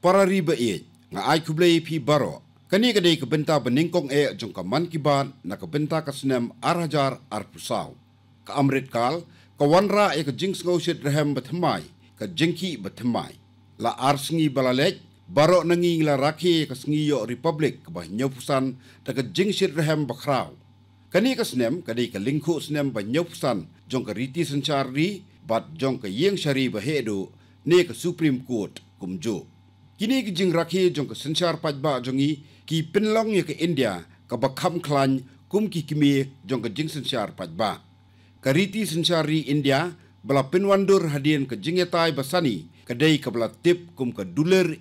para riba nga ay kublay pi baro. Kani kadai kebenta beningkong jong ka man kiban na kebenta kasnem arhajar arpusaw. Ka amrit kal, ka wanra ka jings ngausit rehem bathmai, ka jengki bathmai. La arsengi balalek, baro nangi la rakhi ka sengiyo republik ka bahnyopusan da ka jingsit rehem bakraw. Kani kasnem kadai ka lingku snem bahnyopusan jong ka riti sanchar ri, bat jong ka yeng syari bahedo ne ka Supreme Court kumjo. Kini ki jing rakhi jong ka sanchar pajba jongi ki pinlong ya ke India ka bakham klan kum ki kimi jong ka jing sanchar pajba. Kariti sanchari India bala pinwandur hadian ke jingetai basani kadai ka bala tip kum ka duler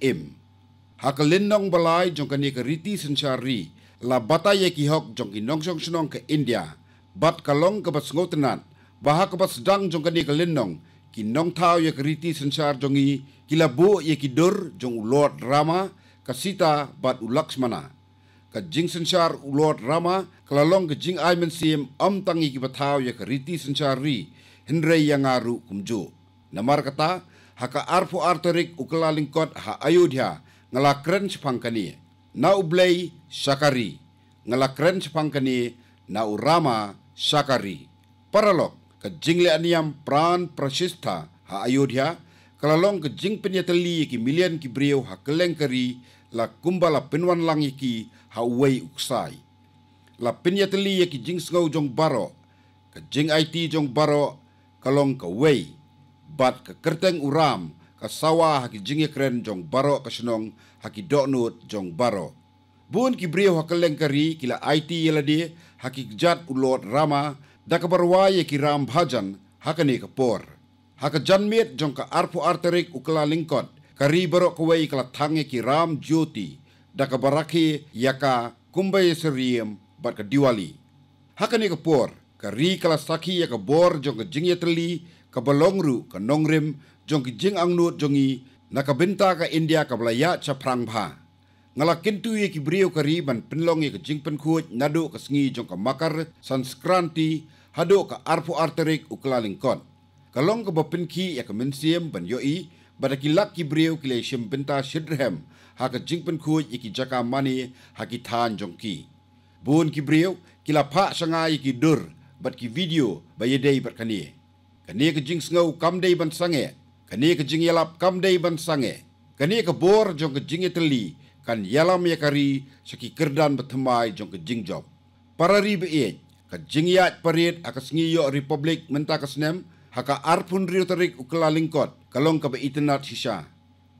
Hakalindong balai jong ka ni kariti sanchari la bataya ki hok jong ki nongsong senong ke India bat kalong ka bas ngotenat baha ka bas dang jong ka ni kalindong ki nong tau ya kariti sanchar jongi kilabu ya ki dur jong Lord Rama kasita bat ulaksmana. Ka jing sanchar Lord Rama kalalong ka jing ay mensim tangi ki batao ya kariti sanchari Henry yang aru kumjo. Namar kata haka arfu arterik ukalalingkot ha Ayodhya ngalakren sepangkani na ublay Sakari ngalakren sepangkani na urama Sakari. Paralok ka jingle aniam pran prasistha ha Ayodhya kalalong ke jing penyatali ki milian ki brio ha kelengkari la kumbala pinwan langi ki ha uwei uksai. La penyatali ki jing sngau jong baro, ke jing IT jong baro kalong ke wei, bat ke kerteng uram ke sawa ha ki jing keren jong baro ke senong ha ki doknut jong baro. Bun ki brio ha kelengkari kila IT yeladi ha ki jat ulot Rama da ke barwai ki ram bhajan ha kani ke por. Haka janmit jong ka arpu arterik ukla lingkot kari barok kawai kala tangi ki ram jyoti da ka baraki yaka kumbay seriem bat ka diwali. Haka ni ka por kari kala saki yaka bor jong ka jingya teli ka balongru ka nongrim jong ki jing angnut jongi na ka binta ka India ka balaya cha prang bha. Ngala kintu ye ki brio kari ban pinlong ye ka jing penkuot nado ka sengi jong ka makar sanskranti hado ka arpu arterik ukla lingkot. Kalong ka bapinki ya ka mensiem ban yoi badakilak ki breu kile shimpenta shidrhem ha ka jingpen khuj iki jaka mani ha ki than jongki. Bun ki breu kila pha sanga iki dur bat ki video bayedei bat kani. Kani ka jing ngau kamdei ban sange, kani ka jing yalap kamdei ban sange. Kani ka bor jong ka jing teli kan yalam ya kari saki kerdan bathmai jong ka jing job. Parari be ka jing yat parit akas ngiyo republik menta kasnem haka arpun riotarik ukla lingkot kalong ka ba internet sisa.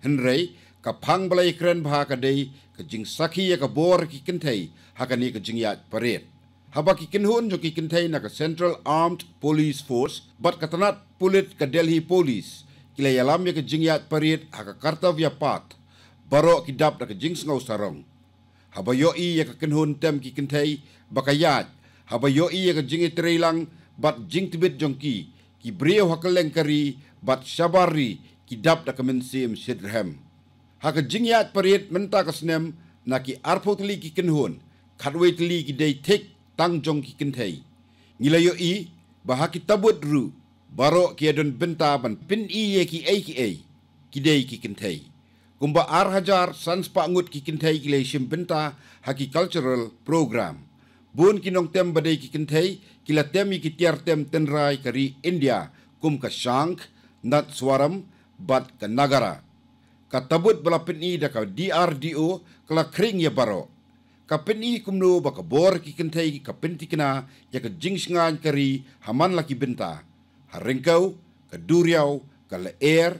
Henry ka phang balay kren bha ka day ka jing saki ya ka bor ki kintay haka ni ka jing yat parit. Haba ki kinhun jo ki kintay na ka Central Armed Police Force bat katanat pulit ka Delhi Police kila yalam ya ka jing yat parit haka Kartavya Path baro ki dap na ka jing sngaw sarong. Haba yoi ya ka kinhun tem ki kintay bakayat haba yoi ya ka jing itrelang bat jing tibit jongki ki brio hakaleng kari bat syabari ki dap da kemensim sidrhem. Haka jingyat parit menta kasnem na ki arpotli ki kenhun khatwe tli ki day tek tangjong ki kentay. Ngilayo i bahaki tabut ru baro ki adon benta ban pin i ye ki day ki kentay. Kumba arhajar sans pangut ki kentay ki leishim benta haki cultural program. Bun kinong tem badai ki kentay kila temi ki tiar tem tenrai kari India kum ka Shank, Nat Swaram, bat ka Nagara. Ka tabut bala pini da ka DRDO kala kring ya baro. Ka pini kumno baka bor ki kentay ka pinti kina ya ka jingsngan kari haman laki benta. Haringkaw, ka Duriaw, ka Laer,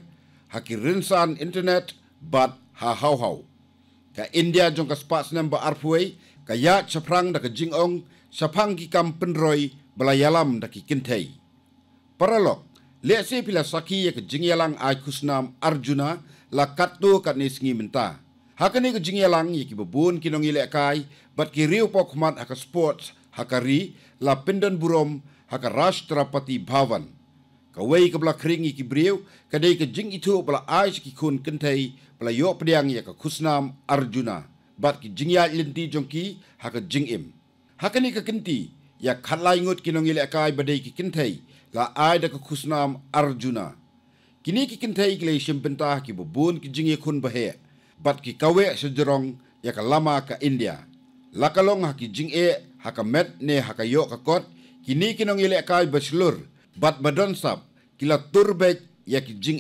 haki rinsan internet, bat ha-haw-haw. Ka India jong ka spats namba arpuay, kaya chaprang da ka jingong sapang ki kam penroy balayalam da ki kintay. Paralok, lese pila saki ya ka jingyalang ay kusnam Arjuna la katto kat nisngi menta. Hakani ka jingyalang ya ki babun kinong ilekay bat ki riu pokmat haka sports hakari la pindan burom haka Rashtrapati Bhavan. Kawai ka bala kring ya ki briu kadai ka jing itu bala ay ki kun kintay bala yok pediang ya ka kusnam Arjuna. Bat ki jingya linti jongki haka jingim. Hakani ka kinti ya khatlai ngut kinong ilekay badai ki kintay la ay da ka kusnam Arjuna. Kini ki kintay ki le shimpenta ki babun ki jingye kun bahe. bat ki kawe sejerong ya ka lama ka India. Lakalong haki jing haka met ne haka yo ka kot kini kinong ile kai baslur bat badon sap kila turbek ya ki jing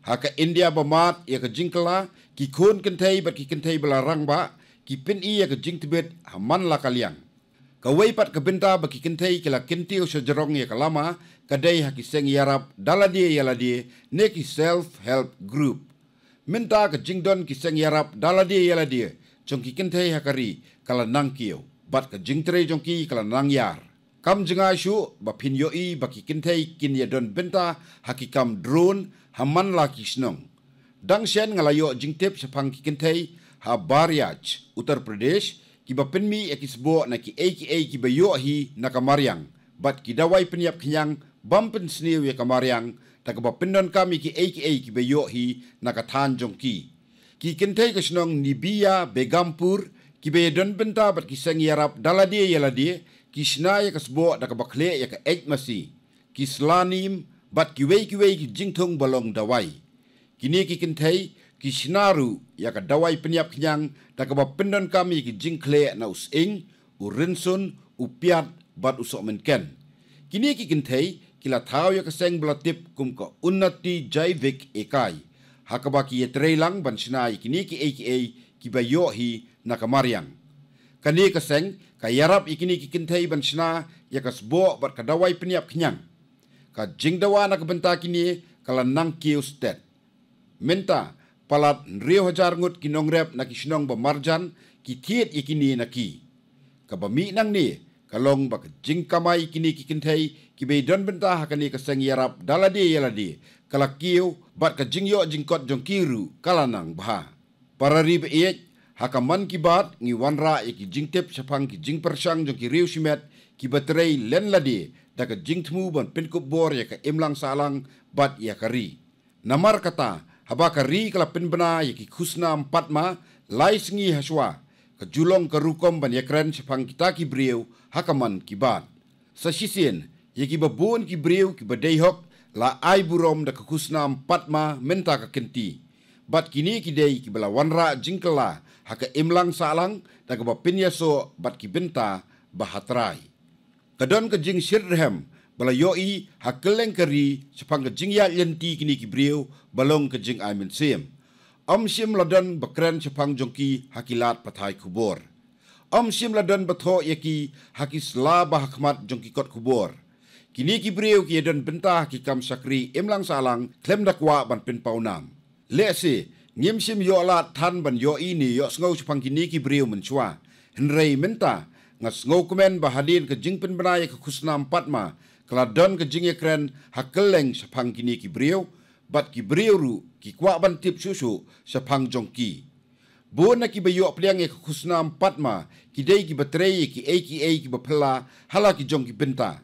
haka India bamat ya ka jing kala ki kun kentai bat ki kentai belarang ba ki pin ya ka jing tibet haman lakaliang. Kawai pat ka benta ba ki kentai kila kentiu sejerong ya ka lama kadai haki seng yarap daladie yaladie ne ki self help group. Minta ka jingdon ki seng yarap daladie yaladie jong ki kentai hakari kala nang kiyo bat ka jingtre jong ki kala nang yar. Kam jengai syu ba pin yoi ba ki kentai kin ya don benta haki kam drone haman laki snong. Dang shen ngalayo jingtip sepang ki kentai ha Bariaj Uttar Pradesh ki ba penmi ekisbo na ki ki ba yo hi na kamariang bat ki dawai penyap kenyang bampen sniu ya kamariang ta ka ba pendon kami ki ki ba yo hi na ka than jong ki. Ki kentai ka snong Nibia Begampur ki be don benta bat ki seng yarap daladie yaladie ki sna ya kasbo da ka bakle ya ka masi ki slanim bat ki wei ki jingthong balong dawai kini ki kentai ki sinaru ya ka dawai penyap kenyang da ka ba pendon kami ki jingkle na using urinsun upiat bat usok menken kini ki kentai kila thau ya ka seng belatip kum ka unnati jaivik ekai hakabaki yetreilang ban sinai kini ki ki ba yo hi na kamariang kani ka seng kayarap ikini ki kentai ban sina ya kasbo bat kadawai penyap kenyang ka jingdawa na kabenta kini kala nang kiu stet menta palat rio hajar ngut kinongrep na kisnong ba marjan ki tiet ikini na ki ka bami nang ni kalong ba jingkamai kini ki kentai ki be don benta hakani ka seng yarap daladi yaladi kala kiu bat ka jingyo jingkot jongkiru kala nang bah para ribe haka man ki bat ngi wanra ki jingtep sapang ki jing persang jong ki riu simet ki batrei len ladi da ka jingtmu ban penkup bor ya ka imlang salang bat ya kari. Namar kata haba kari kala penbena ya ki khusna empatma lai sengi haswa ka julong ka rukom ban ya kren sapang kita ki briu haka man ki bat. Sasisin ya ki babun ki briu ki badayhok la ai burom da ka khusna empatma menta ka kenti. Bat kini ki dei ki bala wanra jingkala haka imlang salang da ka bapinya so bat ki benta bahatrai. Kadon ka jing sirhem bala yoi hakeleng kari sepang ka jing ya lenti kini ki briu balong ka jing aimen sim. Sim ladon bakren sepang jongki hakilat patai kubor. Sim ladon batho yaki hakisla bahakmat jongki kot kubor. Kini ki briu ki don benta hakikam sakri imlang salang klem dakwa ban pin paunam. Lesi ngimsim yo alat than ban yo ini yo ngau sepang kini ki briu menchua henrei menta ngas ngau komen bahadin ke jingpen benaya ke khusna empatma keladon ke jing ekren hakeleng sepang kini ki briu bat ki briu ru ki kwa ban tip susu sepang jongki bona ki bayo pliang ke khusna empatma ki dei ki batrei ki ki bapela hala ki jongki benta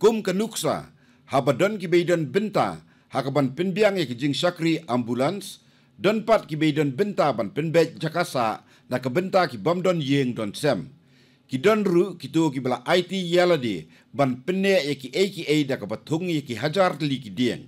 kum kanuksa habadon ki beidon benta hakaban pinbiang ki jing sakri ambulans don pat ki beidon benta ban pinbej jakasa na ka benta ki bamdon yeng don sem ki don ru ki tu ki bala IT yaladi ban pinne ki da ka batung ki hajar li ki dieng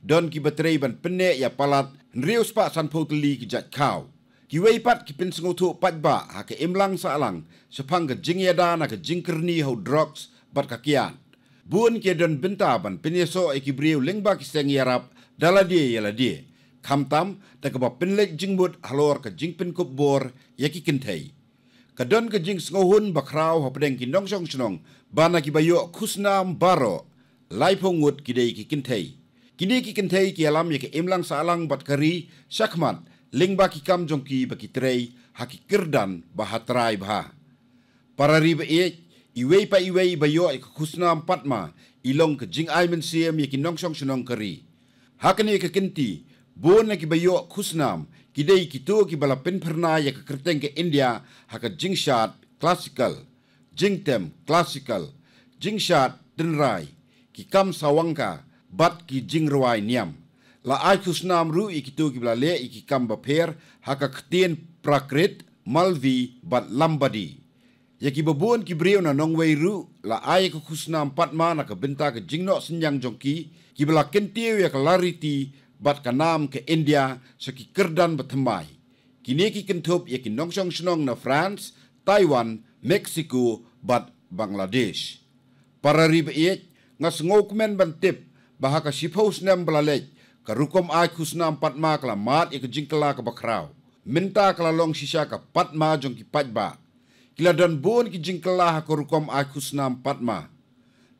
don ki batrei ban pinne ya palat nrius pa san potli ki jat kau ki wei pat ki pin sengotu patba ha ka imlang salang sepang ka jing yada na ka jingkerni ho drugs bat ka kian bun ke don benta ban pinyeso ki briu lengba ki seng yarap daladi yaladi kamtam da ka ba pinlek jingbut halor ka jingpin kup bor yaki kentai kadon ka jing sngohun bakrau hapdeng ki nongsong snong bana ki bayo khusnam baro laipongut ki dei ki kentai kini ki kentai ki alam yaki imlang salang bat kari sakmat lingba ki kam jongki baki trei haki kirdan bahatrai bah para riba iwei pa iwei bayo ka khusna empatma ilong ka jing ai men siam yaki nongsong snong kari hakani ka kenti bon ki bayo khusnam kidei kitu ki bala pen pherna ya ka kerteng ke India haka jing shat classical jingtem classical jing shat denrai ki kam sawangka bat ki jing ruai niam la ai khusnam ru ikitu ki bala le iki kam bapher haka ktien prakrit malvi bat lambadi yaki babun ki briu na nongwei ru la ai ka khusnam patma na ka benta ka jingno senyang jongki ki bala kentiu ya ka lariti bat ka nam ke India saki kerdan batemai Kini ki kentup ya ki nongsong senong na France, Taiwan, Mexico, bat Bangladesh. Para ribayet, nga sngokmen bantip, bahaka sipos nem balalej, karukom ay kusnam patma kala mat ya kejingkala ka bakraw. Minta kala long sisya ka patma jong ki patba. Kila don bon ki jingkala ha karukom ay kusnam patma.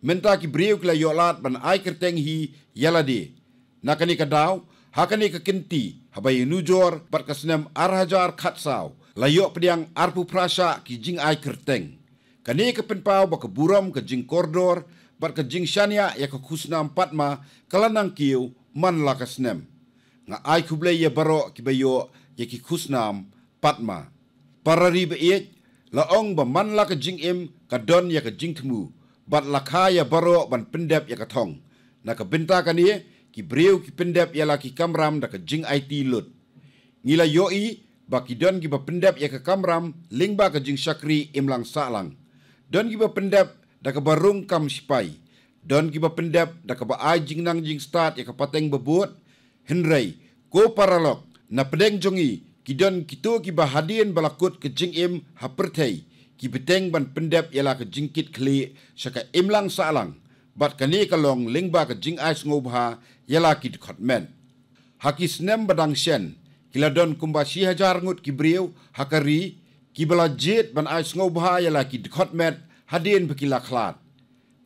Minta ki briu kila yolat ban ay kerteng hi yaladi. Nakani ka daw, hakani ka kinti, habay nujor, bat kasnem arhajar katsaw, layo pediang arpu prasa ki jing ay kerteng. Kani ka penpaw ba kaburam ka jing kordor, bat ka jing syania ya ka kusnam patma, kalanang kiw man la kasnem. Nga ay kublay ya baro ki bayo ya ki kusnam patma. Para riba iit, laong ba man la ka jing im, ka don ya ka jing temu, bat lakha ya baro ban pendep ya ka thong. Nakabinta kani, ki breu ki pendep ya la ki kamram da ka jing IT lut. Ngila yoi, ba ki don ki ba pendep ya ka kamram, lingba ka jing syakri imlang salang. Don ki ba pendep da ka barung kam sipai. Don ki ba pendep da ka ba ay jing nang jing start ya ka pateng babut. Henry, ko paralok, na pedeng jongi, ki don kito ki ba hadien balakut ke jing im hapertei. Ki beteng ban pendep ya la ka jing kit kli, syaka imlang salang. Bat kani kalong lingba ka jing ay ngobha ya la ki dikotmen. Haki snem badang syen, kila don kumba si hajar ngut ki briu, hakari, ki bala jit ban ay ngobha ya la ki dikotmen, hadien bekila klat.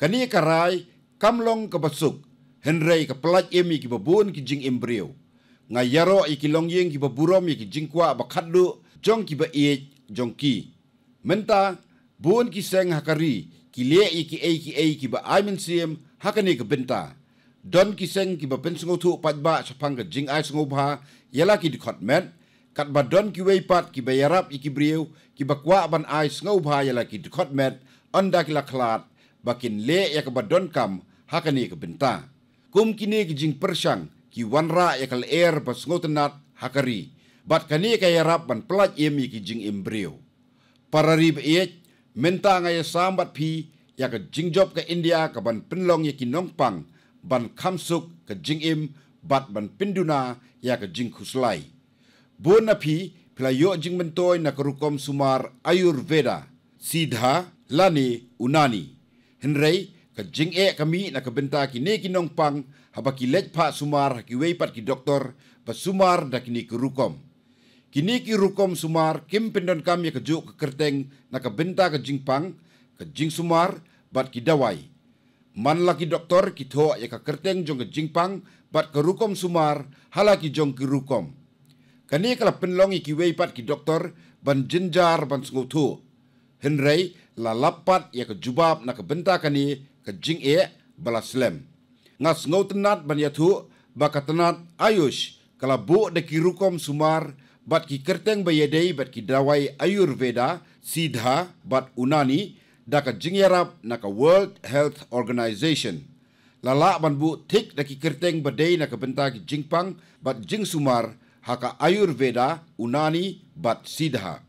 Kani karai, kamlong ka basuk, Henry ka pelat imi ki babun ki jing imbriu. Nga yaro iki long yeng ki baburom ki jing kwa bakadlu, jong ki ba iej, jong ki. Menta, bun ki seng hakari, ki le iki ki ba aimin siem, hakani ka benta. Don ki seng ki ba pensungotu patba sapang ka jing ay sungobha, yala ki dikotmen, kat ba don ki weipat ki ba yarap iki briu, ki ba kwa ban ay sungobha yala ki dikotmen, onda ki laklat, bakin le ya ka ba don kam, hakani ka benta. Kum kini ki jing persyang, ki wanra ya kal air ba sungotenat hakari, bat kani ka yarap ban pelat imi ki jing imbriu. Para riba iet, minta ngaya sambat pi, ya ka jingjob ke India ka ban penlong ya ki nongpang, ban kamsuk ke jingim, bat ban pinduna ya ka jing kuslai. Bun na pi, pelayo jing mentoy na karukom sumar Ayurveda, Siddha, Lani, Unani. Henry, ka jing kami na kabenta ki ne ki nongpang, habaki lej pa sumar ki weipat ki doktor, pa sumar da kini karukom. Kini ki rukom sumar, kim pendon kami ya kejuk ke kerteng na kabenta ke jingpang, ke jing sumar, bat ki dawai. Man laki doktor ki tho ya ke kerteng jong ke jingpang, bat ke rukom sumar, halaki jong ki rukom. Kani kala penlong ki weipat ki doktor, ban jenjar ban sengutu. Henry la lapat ya ke jubab na kabenta kani ke jing balaslem. Ngas ngautenat ban yatu, bakatenat ayush, kala bu de ki rukom sumar, bat ki kerteng bayedei bat ki dawai Ayurveda, Siddha, bat Unani, da ka jingyarap na ka World Health Organization. Lala ban bu tik da ki kerteng badei na ka benta ki jingpang, bat jing sumar, haka Ayurveda, Unani, bat Siddha.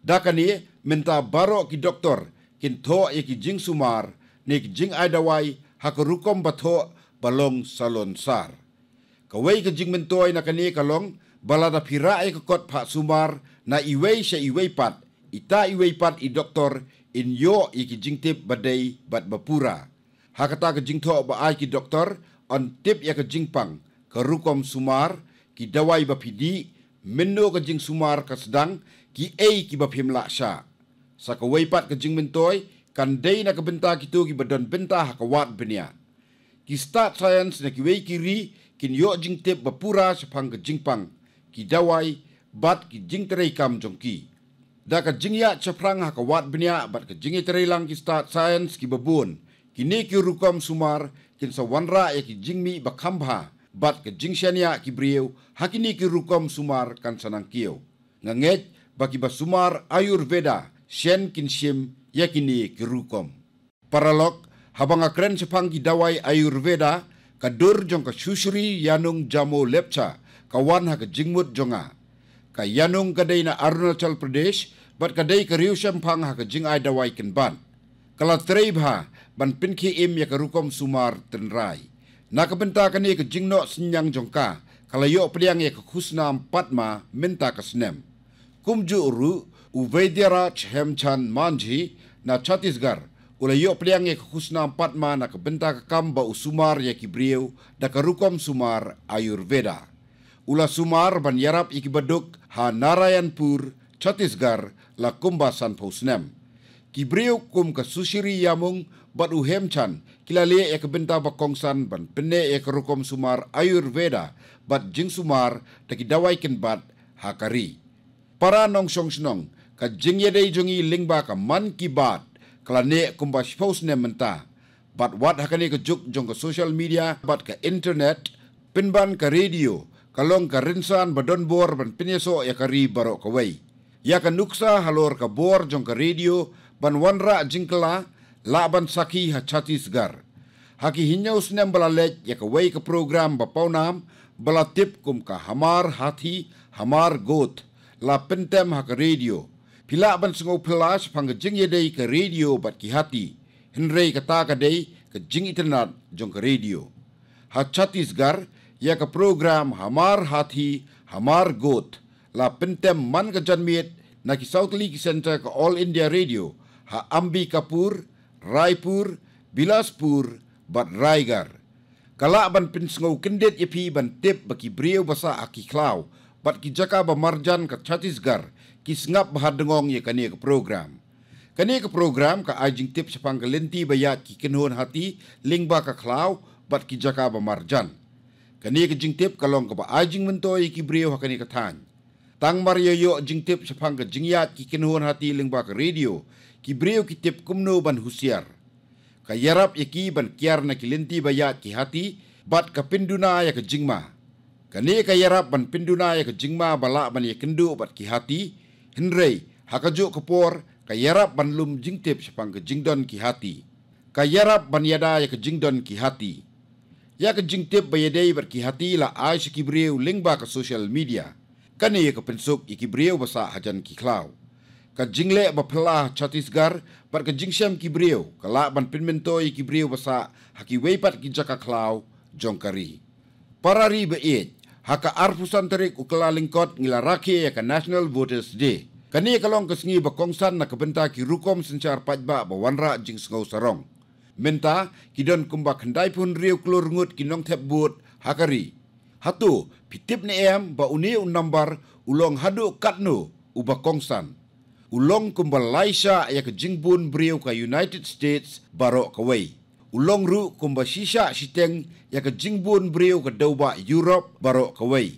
Da ka ni, minta baro ki doktor, kin tho ya ki jing sumar, ni ki jing ay dawai, haka rukom bato balong salon sar. Kawai ka jing mentoy na kani kalong, balada pira ay kakot pa sumar na iway siya iway pat, ita iway pat i doktor in yo iki jingtip baday bat bapura. Hakata ka jingto ba ay ki doktor on tip ya ka jingpang, karukom sumar, ki daway bapidi, mendo ka jing sumar ka sedang, ki ay ki bapimla siya. Sa kaway pat ka jing mentoy, kanday na kabenta kito ki badon benta hakawat benya. Ki start science na kiway kiri, kin yo jingtip bapura sa pang ka jingpang, ki dawai bat ki jing terai kam jongki. Da ka jingya chaprang ha ka wat benya bat ka jingi terai lang ki start science ki babun. Kini ki rukom sumar kin sa wanra ya ki jingmi bakambha bat ka jingsyania ki brieu hakini ki rukom sumar kan sanang kiyo. Nganget baki basumar Ayurveda syen kin sim ya kini ki rukom. Paralok habang akren sapang ki dawai Ayurveda kadur jong ka susuri yanung jamo lepcha kawan ha ka jingmut jonga. Ka yanung kadai na Arunachal Pradesh, bat kadai ka riu syampang ha ka jing ay dawai kenban. Kala treib ha, ban pinki im ya ka rukom sumar tenrai. Nakabenta kani ka jingno senyang jongka, kala yo pediang ya ka kusnam patma minta ka senem. kumju uru Uvaidhyaraj Hemchand Manji na Chhattisgarh ula yok pliang ye khusna patma na kabenta kam ba usumar ye kibrieu da karukom sumar Ayurveda. Ula sumar ban yarap ikibaduk ha Narayanpur Chhattisgarh la kumbasan posnem. Kibrieu kum ka susiri yamung bat u Hemchand kilale ye kabenta ba kongsan ban penne ye karukom sumar Ayurveda bat jing sumar da kidawai ken bat hakari. Para nong song snong ka jing ye dei jongi lingba ka man ki bat kalane kumba shpos ne menta bat wat hakane ka juk jong ka social media bat ka internet pinban ka radio kalong ka rinsan badon bor ban pineso ya kari baro ka wei ya ka nuksa halor ka bor jong ka radio ban wanra jingkala laban saki ha Chhattisgarh haki hinyau snem balalek ya ka wei ka program ba paunam bala tip kum ka hamar hathi hamar goat la pentem ha ka radio pila ban sengo pelas pang jing yedei ke radio bat ki hati henrei kata ka dei ke jing internet jong ke radio ha Chhattisgarh ya ka program hamar hathi hamar goat la pentem man ka janmiet na ki South League Center ka All India Radio ha Ambi Kapur Raipur Bilaspur bat Raigar kala ban pin sengo kendet yepi ban tip baki brieu basa aki klau bat ki jaka ba marjan ka Chhattisgarh kisngap bahadengong ye kani ke program. Kani ke program ka ajing tip sepang kelenti bayat ki kenhon hati lingba ka klau bat ki jaka ba marjan. Kani ke jing tip kalong ka ba ajing mentoy ki brio hakani ka tan. Tang maryo yo jing tip sepang ke jingyat ki kenhon hati lingba ka radio ki brio ki tip kumno ban husiar. Ka yarap ye ki ban kiar na kelenti bayat ki hati bat ka pinduna ya ke jingma. Kani ka yarap ban pinduna ya ke jingma bala ban ye kendu bat ki hati henrei hakajuk kepor ka yarap ban lum jingtip sepang ke jingdon ki hati ka yarap ban yada ya ke jingdon ki hati ya ke jingtip bayadei ber ki hati la ai kibriu lingba ka social media kani ya ke pensuk kibriu basa hajan ki klau ka jingle ba pela Chhattisgarh bar ke jingsam kibriu kala ban pinmento kibriu basa haki weipat ki jaka klau jongkari parari be haka arpusan terik ukala lingkot ngila raki ya ka National Voters Day. Kani kalong kesengi bakongsan na kabenta ki rukom sencar pajba bawanra jing sengau sarong. Menta kidon kumbak hendai pun riu klur ngut kinong tep buat hakari. Hatu pitip ni ba uni nambar ulong hadu katno ubakongsan. Ulong kumbal laisha ya ka jingbun briu ka United States barok kawai. Ulong ru kumba shisha siteng ya ka jingbun briu ka dauba Europe baro kawai.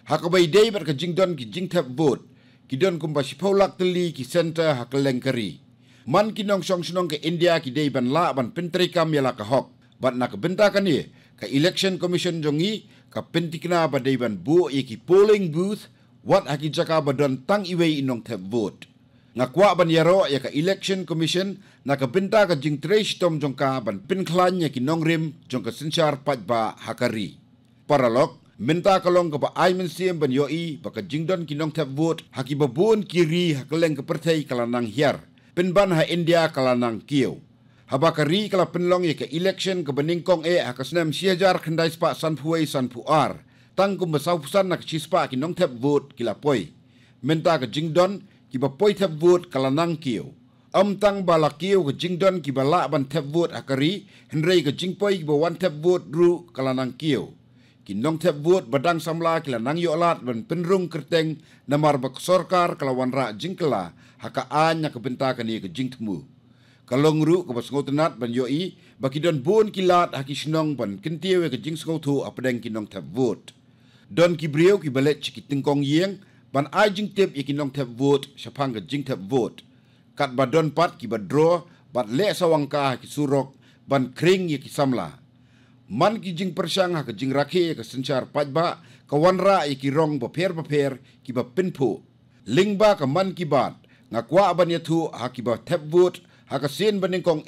Hakawai day bar ka jingdon ki jingtap vote. Kidon kumba sipaulak teli ki center hakalengkari. Man kinong song sinong ke India ki day ban la ban pentrikam yala ka hok. Bat nak benta kan ye ka election commission jongi ka pentikna ba day ban bu ye ki polling booth wat haki jaka badon tang iwei inong tap vote. Ngakwa ban yaro ya ka election commission na ka benta ka jing trace tom jongka ban pinklan ya ki nongrim jongka senchar pajba hakari. Paralog minta kalong ka ba aimen siem ban yoi ba ka jingdon ki nong tap vote haki babun kiri hakaleng ka pertai kalanang hiar pinban ha India kalanang kiyo. Habakari kala pinlong ya ka election ka baningkong hakasnem siajar khandai spa sanpuai sanpuar tang kum basaupusan na chispa ki nong tap vote kilapoi. Minta ka jingdon ki ba poi tap vote kalanang kiyo. Tang bala kiyo ka jingdon ki ba la ban tap vote hakari, henrei ka jingpoi ki ba wan tap vote ru kalanang kiyo. Ki nong tap vote badang samla kila nang yolat ban penrung kerteng namar ba sorkar kalawan ra jingkela haka anya ka benta kani ka jingtmu. Kalong ru ka ba sengotenat ban yoi baki don bon kilat haki sinong ban kentiwe ka jing sengotu apadeng ki nong tap vote. Don ki brieu ki balet chiki tingkong yeng ban ai jing tip yaki nong tap vote syapang ka jing tap vote. Kat badon pat ki badro bat le sawangka ki surok ban kring yaki samla. Man ki jing persang ha ka jing rakhe ka sencar pajba ka wanra yaki rong baper ki ba pinpo. Lingba ka man ki bat ngakwa ban yatu ha ki ba tap vote ha ka sen baningkong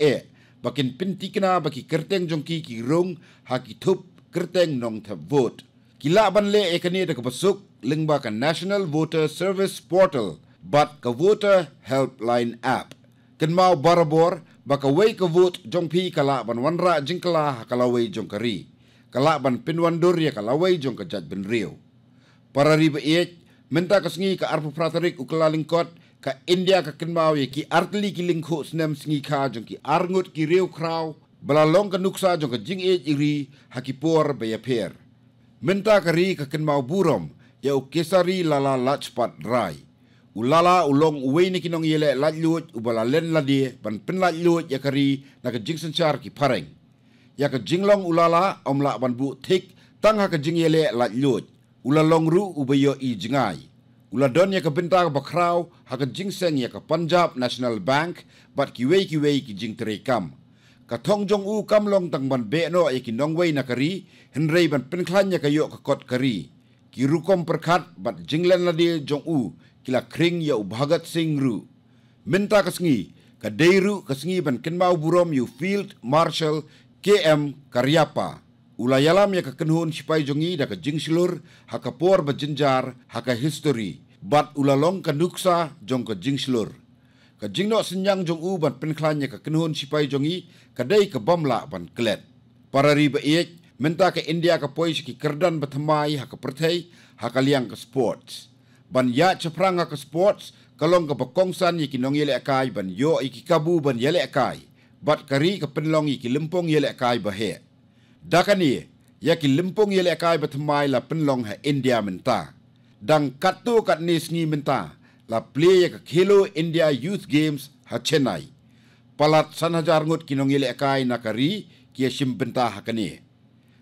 bakin pintikna baki kerteng jongki ki rong ha ki thup kerteng nong tap vote. Kila ban le ekani da ka pasuk lingba ka National Voter Service Portal bat ka Voter Helpline App. Kenmau barabor baka wei ka vote jongpi kala ban wanra jingkala hakalawai jongkari. Kala ban pinwandur ya kalawai jong ka jat ben rio. Para riba Menta kesengi ka arpu pratarik ukala lingkot ka India ka kenmau ye ki artli ki lingko snem sengi ka jong ki arngut ki reu krau balalong ka nuksa jong ka jing iri hakipor bayaper. Menta ka ri ka kenmau burom ya ukesari lala lachpat rai. Ulala ulong uwe ni kinong yele lajlut ubala len ladie ban penlajlut ya kari na ka jing senchar ki pareng. Ya ka jinglong ulala omla ban bu tik tang ha ka jing yele lajlut. Ulalong ru ubayo i jingai. Uladon ya ka benta ka bakraw ha ka jingseng ya ka Punjab National Bank bat kiwei ki jing terekam. Ka thong jong u kamlong tang ban be no ya ki nongwei na kari henrei ban penklan ya ka yo ka kot kari. Ki rukom perkat bat jinglen ladi jong u kila kring ya ubhagat sing ru. Minta ka sengi ka deiru ka sengi ban kenmau burom yu Field Marshal KM Karyapa. Ulayalam ya ka kenhun sipai jongi da ka jingsilur haka por berjenjar haka history bat ulalong ka nuksa jong ka jingsilur. Ka jingno senyang jong u ban penklan ya ka kenhun sipai jongi kadai ka bamla ban klet. Para riba iek menta ka India ka pois ki kerdan batamai haka pertai haka liang ka sports. Ban ya ceprang haka sports kalong ka bakongsan ya ki nong yele akai ban yo iki kabu ban yele akai bat kari ka penlong iki lempong yele akai bahe. Dakani ya ki limpong yele akai batamai la penlong ha India menta. Dang katu kat nisngi menta la play ya ka Khelo India Youth Games ha Chennai. Palat sanhajar ngut kinong yele akai nakari ki simbenta ha kani.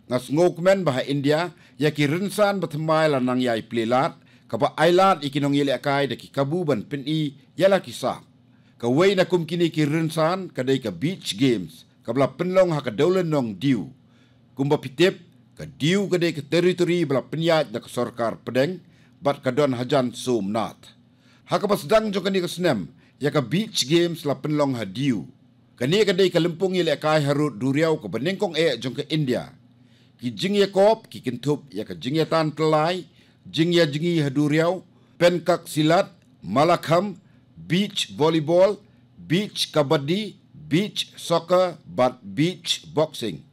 Ngas ngokmen bah India ya ki rinsan batamai la nang yai playlat kaba ailat ikinong yele akai da ki kabuban peni yala kisap. Ka wei na kum kini ki rinsan kadai ka beach games kabla penlong ha ka daulen nong diu. Kumba pitip ka diu kadai ka teritori bala penyat da ka sorkar pedeng bat ka don hajan Somnath. Ha ka pasdang jo kani ka snem ya ka beach games la penlong ha diu. Kani kadai ka lempung yele akai harut duriau ka benengkong jong ka India. Ki jing ya kop ki kintup ya ka jing ya tan telai jing ya jingi ha duriau penkak silat malakham beach volleyball beach kabaddi beach soccer bat beach boxing.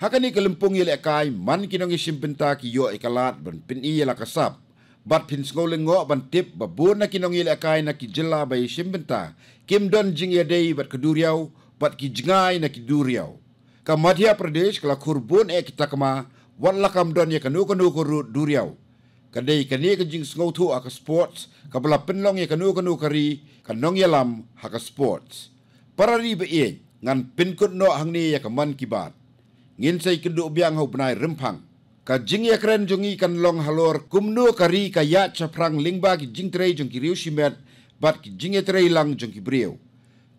Hakani kelempung yele akai man kinong isimpenta ki yo ikalat ban pin yela kasap bat pin ngolengo ban tip babun na kinong yele akai na ki jela bay isimpenta kim don jing ya dei bat keduriau bat ki jingai na ki duriau. Ka Madhya Pradesh kala kurbun kita kama wala kam don ya kanu duriau. Kadai kani ka jing ngautu aka sports kabla penlong ya kanu kari kanong yalam haka sports. Para riba ngan pinkut no hangni ya kaman kibat. Ngin say keduk biang hau benai rempang. Ka jing ya keren jongi kan long halor kumno kari ka ya chaprang lingba ki jing trei jong ki riu simet bat ki jing ya trei lang jong ki briu.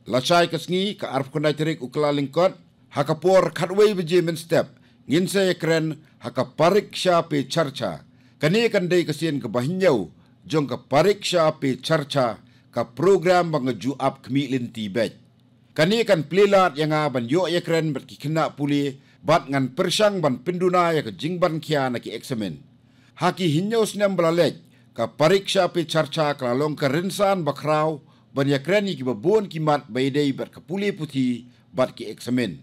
Lasai kasngi ka arf kondai terik ukla lingkot haka por katwei beje men step. Ngin say keren haka pariksha pe charcha. Kani kandai kasien ke bahinyau jong ka pariksha pe charcha ka program bangeju up kemi linti bet. Kani kan plelat yang ban yo ya keren bat ki kena puli bat ngan persang ban penduna ya ke jingban kia na ki eksamen. Haki hinyau senam belalek ka pariksha pe charcha kalalong ka rinsan bakrau ban ya keren ki babon kimat baidei bat ka puli putih bat ki eksamen.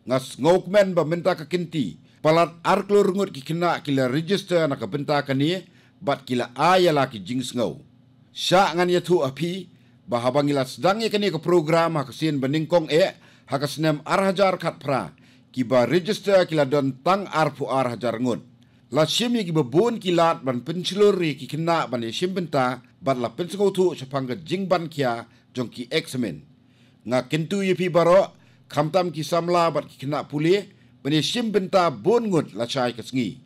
Ngas ngokmen ba minta ka kinti palat arklor ngut ki kena kila register na ka benta kani bat kila ayala ki jings ngau. Sya ngan ya tu api bahabangila sedang ya kani ka program ha kasien beningkong ha kasnem arhajar kat pra ki ba register kila don tang arpu arhajar ngut. La sim ki babon kilat ban penceluri ki kena ban sim benta bat la pensengau tu sepang ka jingban kia jong ki eksamen. Nga kentu yepi baro kamtam ki samla bat ki kena pulih bani sim benta bon ngut la chai kasngi.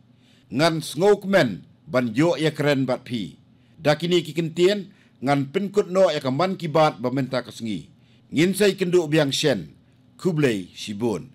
Ngan ngokmen ban yo ya keren bat pi. Dakini ki kentien ngan penkut no ya kaman kibat ba menta kasngi. Ngin sai kenduk biang shen. Kublai Shibun.